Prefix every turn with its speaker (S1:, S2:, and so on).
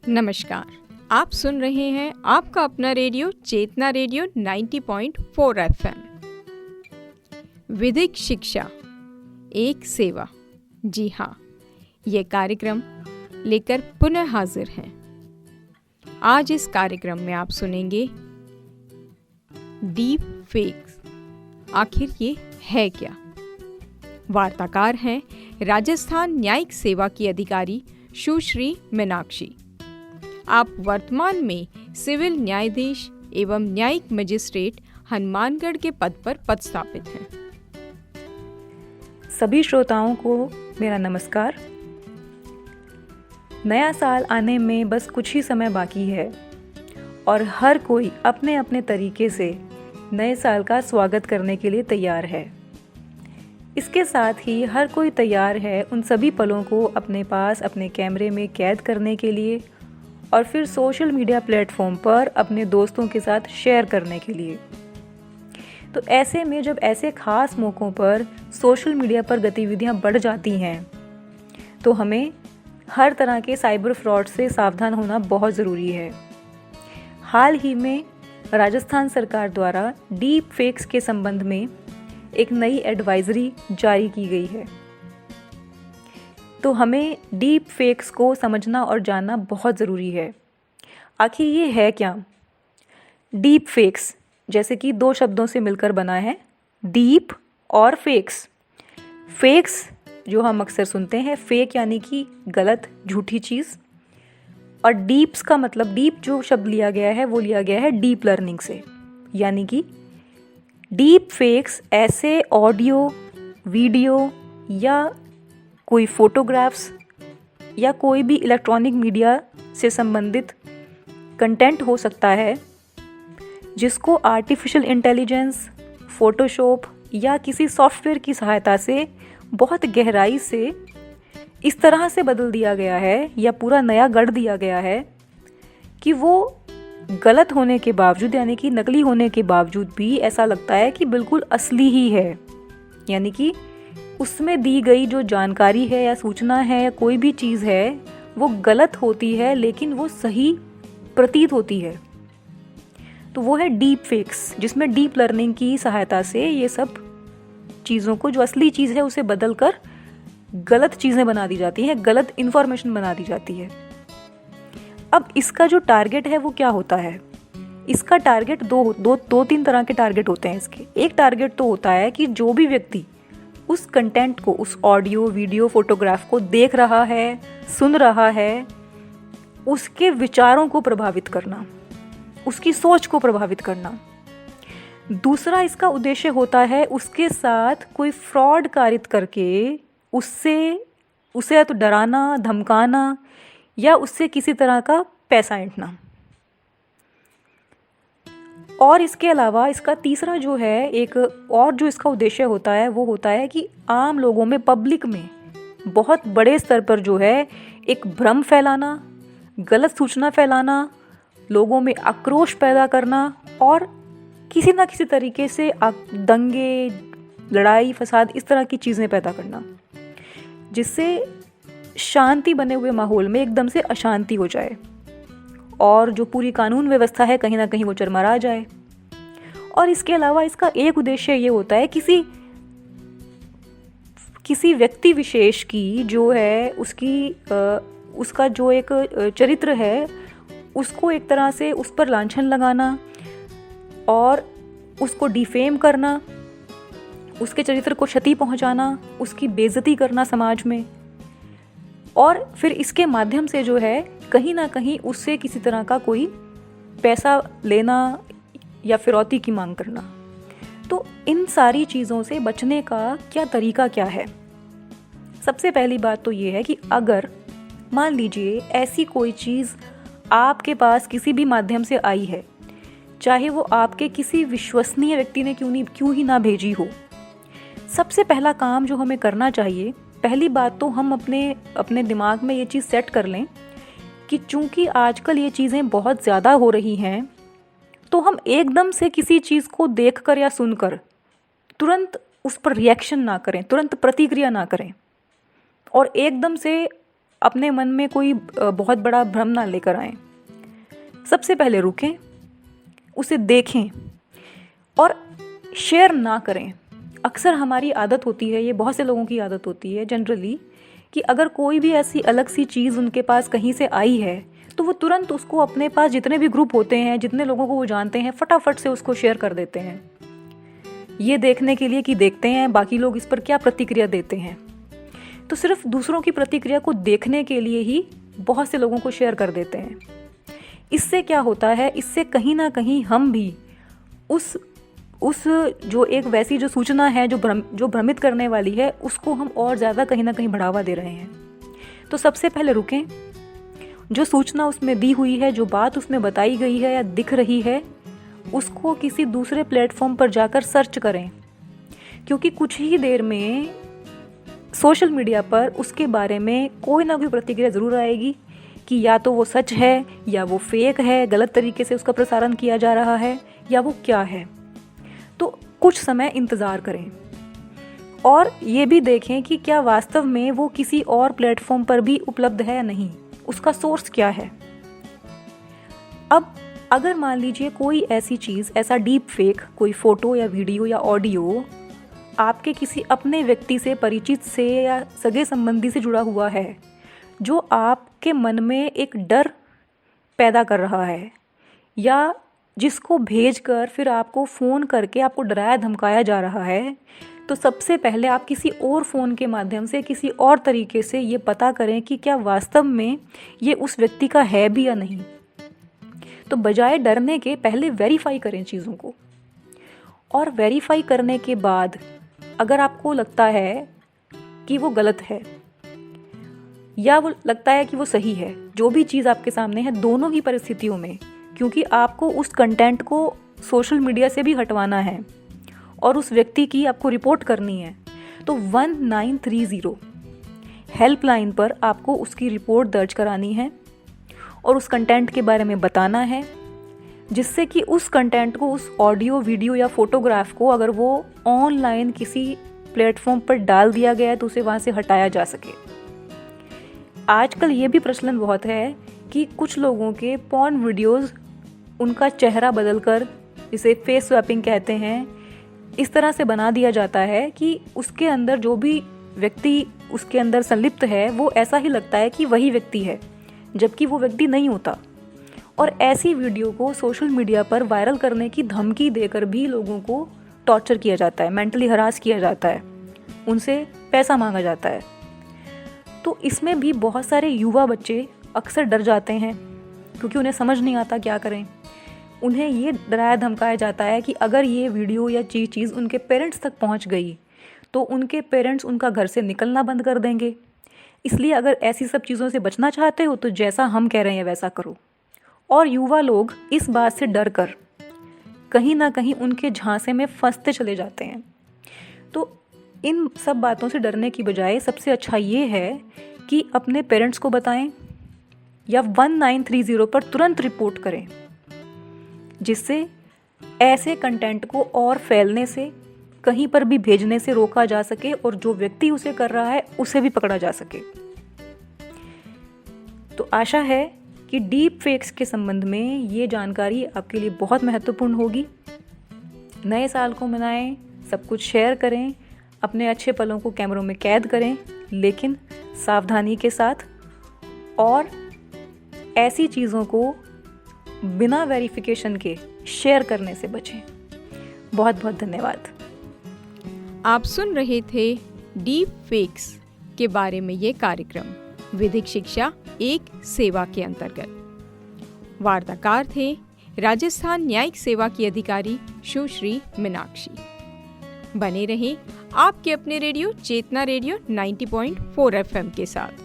S1: नमस्कार। आप सुन रहे हैं आपका अपना रेडियो चेतना रेडियो 90.4 FM। विधिक शिक्षा एक सेवा। जी हाँ, ये कार्यक्रम लेकर पुनः हाजिर हैं। आज इस कार्यक्रम में आप सुनेंगे डीप फेक्स, आखिर ये है क्या। वार्ताकार हैं राजस्थान न्यायिक सेवा की अधिकारी सुश्री मीनाक्षी। आप वर्तमान में सिविल न्यायाधीश एवं न्यायिक मजिस्ट्रेट हनुमानगढ़ के पद पर पदस्थापित हैं।
S2: सभी श्रोताओं को मेरा नमस्कार। नया साल आने में बस कुछ ही समय बाकी है और हर कोई अपने अपने तरीके से नए साल का स्वागत करने के लिए तैयार है। इसके साथ ही हर कोई तैयार है उन सभी पलों को अपने पास अपने कैमरे में कैद करने के लिए और फिर सोशल मीडिया प्लेटफॉर्म पर अपने दोस्तों के साथ शेयर करने के लिए। तो ऐसे में जब ऐसे खास मौक़ों पर सोशल मीडिया पर गतिविधियां बढ़ जाती हैं तो हमें हर तरह के साइबर फ्रॉड से सावधान होना बहुत ज़रूरी है। हाल ही में राजस्थान सरकार द्वारा डीप फेक्स के संबंध में एक नई एडवाइजरी जारी की गई है। तो हमें डीप फेक्स को समझना और जानना बहुत ज़रूरी है। आखिर ये है क्या? डीप फेक्स जैसे कि दो शब्दों से मिलकर बना है, डीप और फेक्स। फेक्स जो हम अक्सर सुनते हैं, फेक यानी कि गलत, झूठी चीज़, और डीप्स का मतलब, डीप जो शब्द लिया गया है वो लिया गया है डीप लर्निंग से। यानी कि डीप फेक्स ऐसे ऑडियो, वीडियो या कोई फोटोग्राफ्स या कोई भी इलेक्ट्रॉनिक मीडिया से संबंधित कंटेंट हो सकता है जिसको आर्टिफिशियल इंटेलिजेंस, फोटोशॉप या किसी सॉफ्टवेयर की सहायता से बहुत गहराई से इस तरह से बदल दिया गया है या पूरा नया गढ़ दिया गया है कि वो गलत होने के बावजूद, यानी कि नकली होने के बावजूद भी ऐसा लगता है कि बिल्कुल असली ही है। यानी कि उसमें दी गई जो जानकारी है या सूचना है या कोई भी चीज़ है वो गलत होती है लेकिन वो सही प्रतीत होती है। तो वो है डीप फेक्स, जिसमें डीप लर्निंग की सहायता से ये सब चीज़ों को, जो असली चीज़ है, उसे बदल कर गलत चीज़ें बना दी जाती हैं, गलत इन्फॉर्मेशन बना दी जाती है। अब इसका जो टारगेट है वो क्या होता है? इसका टारगेट दो तीन तरह के टारगेट होते हैं इसके। एक टारगेट तो होता है कि जो भी व्यक्ति उस कंटेंट को, उस ऑडियो, वीडियो, फोटोग्राफ को देख रहा है, सुन रहा है, उसके विचारों को प्रभावित करना, उसकी सोच को प्रभावित करना। दूसरा इसका उद्देश्य होता है उसके साथ कोई फ्रॉड कारित करके उसे तो डराना, धमकाना या उससे किसी तरह का पैसा ऐंठना। और इसके अलावा इसका तीसरा जो है, एक और जो इसका उद्देश्य होता है वो होता है कि आम लोगों में, पब्लिक में बहुत बड़े स्तर पर जो है एक भ्रम फैलाना, गलत सूचना फैलाना, लोगों में आक्रोश पैदा करना और किसी ना किसी तरीके से दंगे, लड़ाई, फसाद, इस तरह की चीज़ें पैदा करना, जिससे शांति बने हुए माहौल में एकदम से अशांति हो जाए और जो पूरी कानून व्यवस्था है कहीं ना कहीं वो चरमरा जाए। और इसके अलावा इसका एक उद्देश्य ये होता है किसी व्यक्ति विशेष की जो है उसका जो एक चरित्र है उसको एक तरह से उस पर लांछन लगाना और उसको डिफेम करना, उसके चरित्र को क्षति पहुंचाना, उसकी बेइज्जती करना समाज में, और फिर इसके माध्यम से जो है कहीं ना कहीं उससे किसी तरह का कोई पैसा लेना या फिरौती की मांग करना। तो इन सारी चीज़ों से बचने का तरीका क्या है? सबसे पहली बात तो ये है कि अगर मान लीजिए ऐसी कोई चीज़ आपके पास किसी भी माध्यम से आई है, चाहे वो आपके किसी विश्वसनीय व्यक्ति ने क्यों ही ना भेजी हो, सबसे पहला काम जो हमें करना चाहिए, पहली बात तो हम अपने दिमाग में ये चीज़ सेट कर लें कि चूंकि आजकल ये चीज़ें बहुत ज़्यादा हो रही हैं तो हम एकदम से किसी चीज़ को देखकर या सुनकर तुरंत उस पर रिएक्शन ना करें, तुरंत प्रतिक्रिया ना करें और एकदम से अपने मन में कोई बहुत बड़ा भ्रम ना लेकर आएं। सबसे पहले रुकें, उसे देखें और शेयर ना करें। अक्सर हमारी आदत होती है, ये बहुत से लोगों की आदत होती है जनरली, कि अगर कोई भी ऐसी अलग सी चीज़ उनके पास कहीं से आई है तो वो तुरंत उसको अपने पास जितने भी ग्रुप होते हैं, जितने लोगों को वो जानते हैं, फटाफट से उसको शेयर कर देते हैं, ये देखने के लिए कि देखते हैं बाकी लोग इस पर क्या प्रतिक्रिया देते हैं। तो सिर्फ दूसरों की प्रतिक्रिया को देखने के लिए ही बहुत से लोगों को शेयर कर देते हैं। इससे क्या होता है, इससे कहीं ना कहीं हम भी उस जो एक वैसी जो सूचना है जो भ्रमित करने वाली है, उसको हम और ज़्यादा कहीं ना कहीं बढ़ावा दे रहे हैं। तो सबसे पहले रुकें, जो सूचना उसमें दी हुई है, जो बात उसमें बताई गई है या दिख रही है, उसको किसी दूसरे प्लेटफॉर्म पर जाकर सर्च करें, क्योंकि कुछ ही देर में सोशल मीडिया पर उसके बारे में कोई ना कोई प्रतिक्रिया ज़रूर आएगी कि या तो वो सच है या वो फेक है, गलत तरीके से उसका प्रसारण किया जा रहा है, या वो क्या है। तो कुछ समय इंतज़ार करें और ये भी देखें कि क्या वास्तव में वो किसी और प्लेटफॉर्म पर भी उपलब्ध है या नहीं, उसका सोर्स क्या है। अब अगर मान लीजिए कोई ऐसी चीज़, ऐसा डीप फेक, कोई फ़ोटो या वीडियो या ऑडियो आपके किसी अपने व्यक्ति से, परिचित से या सगे संबंधी से जुड़ा हुआ है, जो आपके मन में एक डर पैदा कर रहा है, या जिसको भेजकर फिर आपको फ़ोन करके आपको डराया धमकाया जा रहा है, तो सबसे पहले आप किसी और फ़ोन के माध्यम से, किसी और तरीके से ये पता करें कि क्या वास्तव में ये उस व्यक्ति का है भी या नहीं। तो बजाय डरने के पहले वेरीफाई करें चीज़ों को, और वेरीफाई करने के बाद अगर आपको लगता है कि वो गलत है या वो लगता है कि वो सही है, जो भी चीज़ आपके सामने है, दोनों ही परिस्थितियों में, क्योंकि आपको उस कंटेंट को सोशल मीडिया से भी हटवाना है और उस व्यक्ति की आपको रिपोर्ट करनी है, तो 1930 हेल्पलाइन पर आपको उसकी रिपोर्ट दर्ज करानी है और उस कंटेंट के बारे में बताना है, जिससे कि उस कंटेंट को, उस ऑडियो, वीडियो या फोटोग्राफ को अगर वो ऑनलाइन किसी प्लेटफॉर्म पर डाल दिया गया है तो उसे वहाँ से हटाया जा सके। आजकल ये भी प्रचलन बहुत है कि कुछ लोगों के पॉर्न वीडियोस उनका चेहरा बदलकर, इसे फेस स्वैपिंग कहते हैं, इस तरह से बना दिया जाता है कि उसके अंदर जो भी व्यक्ति उसके अंदर संलिप्त है वो ऐसा ही लगता है कि वही व्यक्ति है, जबकि वो व्यक्ति नहीं होता। और ऐसी वीडियो को सोशल मीडिया पर वायरल करने की धमकी देकर भी लोगों को टॉर्चर किया जाता है, मेंटली हरास किया जाता है, उनसे पैसा मांगा जाता है। तो इसमें भी बहुत सारे युवा बच्चे अक्सर डर जाते हैं, क्योंकि उन्हें समझ नहीं आता क्या करें। उन्हें ये डराया धमकाया जाता है कि अगर ये वीडियो या चीज़ उनके पेरेंट्स तक पहुंच गई तो उनके पेरेंट्स उनका घर से निकलना बंद कर देंगे। इसलिए अगर ऐसी सब चीज़ों से बचना चाहते हो तो जैसा हम कह रहे हैं वैसा करो। और युवा लोग इस बात से डर कर कहीं ना कहीं उनके झांसे में फंसते चले जाते हैं। तो इन सब बातों से डरने की बजाय सबसे अच्छा ये है कि अपने पेरेंट्स को बताएं या 1930 पर तुरंत रिपोर्ट करें, जिससे ऐसे कंटेंट को और फैलने से, कहीं पर भी भेजने से रोका जा सके और जो व्यक्ति उसे कर रहा है उसे भी पकड़ा जा सके। तो आशा है कि डीप फेक्स के संबंध में ये जानकारी आपके लिए बहुत महत्वपूर्ण होगी। नए साल को मनाएं, सब कुछ शेयर करें, अपने अच्छे पलों को कैमरों में कैद करें, लेकिन सावधानी के साथ, और ऐसी चीज़ों को बिना वेरिफिकेशन के शेयर करने से बचें। बहुत बहुत धन्यवाद।
S1: आप सुन रहे थे डीप फेक्स के बारे में ये कार्यक्रम विधिक शिक्षा एक सेवा के अंतर्गत। वार्ताकार थे राजस्थान न्यायिक सेवा की अधिकारी सुश्री मीनाक्षी। बने रहें आपके अपने रेडियो चेतना रेडियो 90.4 FM के साथ।